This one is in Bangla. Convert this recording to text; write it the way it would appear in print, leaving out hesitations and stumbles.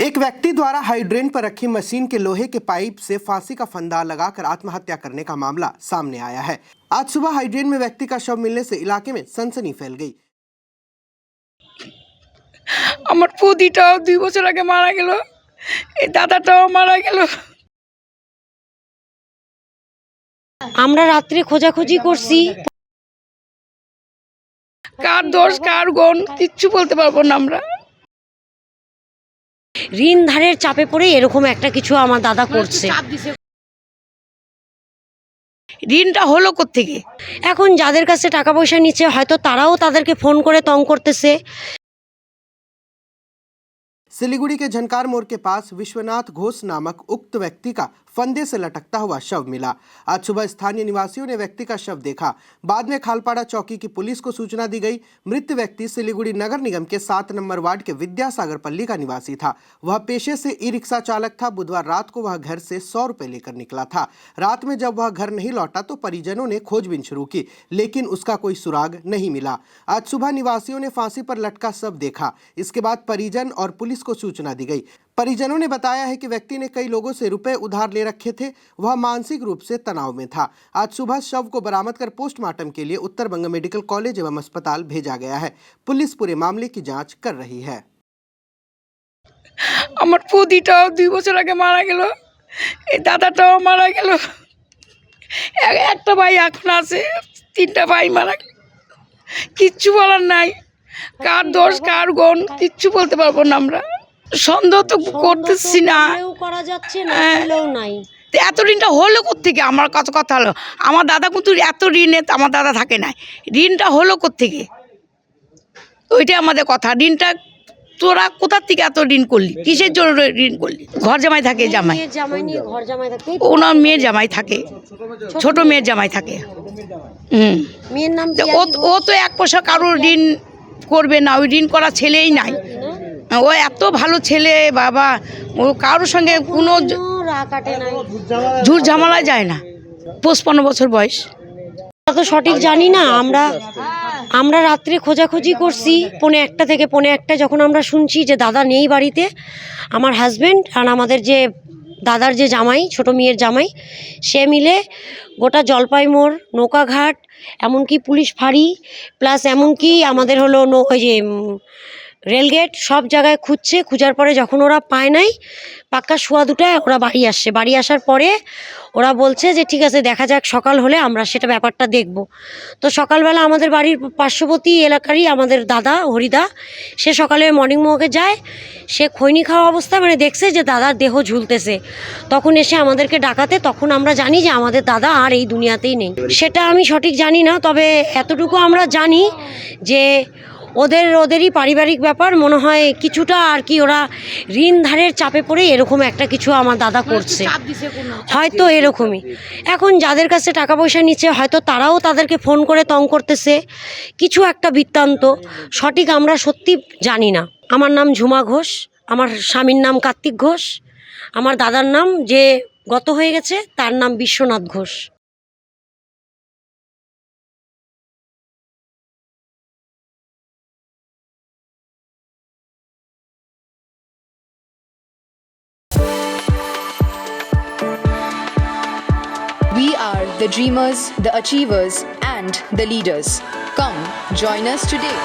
एक व्यक्ति द्वारा हाइड्रेन पर रखी मशीन के लोहे के पाइप से फांसी का फंदा लगाकर आत्महत्या करने का मामला सामने आया है। आज सुबह हाइड्रेन में व्यक्ति का शव मिलने से इलाके में सनसनी फैल गई। আমার পুদিটাও 2 বছর আগে মারা গেল, এই দাদাটাও মারা গেল। আমরা রাত্রে খোঁজাখুঁজি করছি, কার দোষ কার গুণ কিচ্ছু বলতে পারবো না আমরা। ঋণ ধারের চাপে পড়ে এরকম একটা কিছু আমার দাদা করছে। ঋণটা হলো কোত্থেকে? এখন যাদের কাছে টাকা পয়সা নিচ্ছে হয়তো তারাও তাদেরকে ফোন করে তং করতেছে। सिलीगुड़ी के झनकार मोड़ के पास विश्वनाथ घोष नामक उक्त व्यक्ति का फंदे से लटकता हुआ शव मिला। आज सुबह स्थानीय निवासियों ने व्यक्ति का शव देखा। बाद में खालपाड़ा चौकी की पुलिस को सूचना दी गई। मृत व्यक्ति सिलीगुड़ी नगर निगम के 7 नंबर वार्ड के विद्यासागर पल्ली का निवासी था। वह पेशे से ई रिक्शा चालक था। बुधवार रात को वह घर से 100 रुपए लेकर निकला था। रात में जब वह घर नहीं लौटा तो परिजनों ने खोजबीन शुरू की, लेकिन उसका कोई सुराग नहीं मिला। आज सुबह निवासियों ने फांसी पर लटका शव देखा। इसके बाद परिजन और पुलिस को सूचना दी गई। परिजनों ने बताया है कि व्यक्ति ने कई लोगों से रुपए उधार ले रखे थे। वह मानसिक रूप से तनाव में था। आज सुबह शव को बरामद कर पोस्टमार्टम के लिए उत्तर बंग मेडिकल कॉलेज एवं अस्पताल भेजा गया है। पुलिस पूरे मामले की जांच कर रही है। আমার পুদিটাও 2 বছর আগে মারা গেল, এই দাদাটাও মারা গেল। একটা ভাই এখন আছে, 3টা ভাই মারা গেল। কিচ্ছু বলার নাই, কার দোষ কার গুণ কিচ্ছু বলতে পারবো না আমরা। সন্দেহ তো করতেছি না, করা যাচ্ছে না, হলেও নাই। এত ঋণটা হলো কোত্থেকে? আমার কথা হলো আমার দাদা কিন্তু এত ঋণে আমার দাদা থাকে না। ঋণটা হলো কোত্থেকে ওইটাই আমাদের কথা। ঋণটা তোরা কোথা থেকে এত ঋণ করলি, কিসের জন্য ঋণ করলি? ঘর জামাই থাকে, জামাই ঘর জামাই থাকে, ওনার মেয়ের জামাই থাকে, ছোট মেয়ের জামাই থাকে। মেয়ের নাম ও তো 1 পয়সা কারোর ঋণ করবে না, ওই ঋণ করা ছেলেই নাই। ও এত ভালো ছেলে বাবা, ও কারোর সঙ্গে কোনো ঝুট ঝামেলা যায় না। 55 বছর বয়স। তো সঠিক জানি না। আমরা রাত্রে খোঁজাখুঁজি করছি 1:30 থেকে 1:45 যখন আমরা শুনছি যে দাদা নেই বাড়িতে, আমার হাজব্যান্ড আর আমাদের যে দাদার যে জামাই, ছোট মেয়ের জামাই, সে মিলে গোটা জলপাই মোড়, নৌকাঘাট, এমনকি পুলিশ ফাঁড়ি, প্লাস এমনকি আমাদের হলো ওই যে রেলগেট, সব জায়গায় খুঁজছে। খোঁজার পরে যখন ওরা পায় নাই, পাক্কা সোয়া 2টায় ওরা বাড়ি আসছে। বাড়ি আসার পরে ওরা বলছে যে ঠিক আছে দেখা যাক, সকাল হলে আমরা সেটা ব্যাপারটা দেখব। তো সকালবেলা আমাদের বাড়ির পার্শ্ববর্তী এলাকারই আমাদের দাদা হরিদা, সে সকালে মর্নিং ওয়াকে যায়। সে খৈনি খাওয়া অবস্থায় মানে দেখছে যে দাদার দেহ ঝুলতেছে। তখন এসে আমাদেরকে ডাকাতে, তখন আমরা জানি যে আমাদের দাদা আর এই দুনিয়াতেই নেই। সেটা আমি সঠিক জানি না, তবে এতটুকু আমরা জানি যে ওদেরই পারিবারিক ব্যাপার মনে হয় কিছুটা আর কি। ওরা ঋণ ধারের চাপে পড়ে এরকম একটা কিছু আমার দাদা করছে, হয়তো এরকমই। এখন যাদের কাছে টাকা পয়সা নিচ্ছে হয়তো তারাও তাদেরকে ফোন করে তং করতেছে। কিছু একটা বৃত্তান্ত সঠিক আমরা সত্যি জানি না। আমার নাম ঝুমা ঘোষ, আমার স্বামীর নাম কার্তিক ঘোষ, আমার দাদার নাম যে গত হয়ে গেছে তার নাম Biswanath Ghosh. We are the dreamers, the achievers, and the leaders. Come, join us today.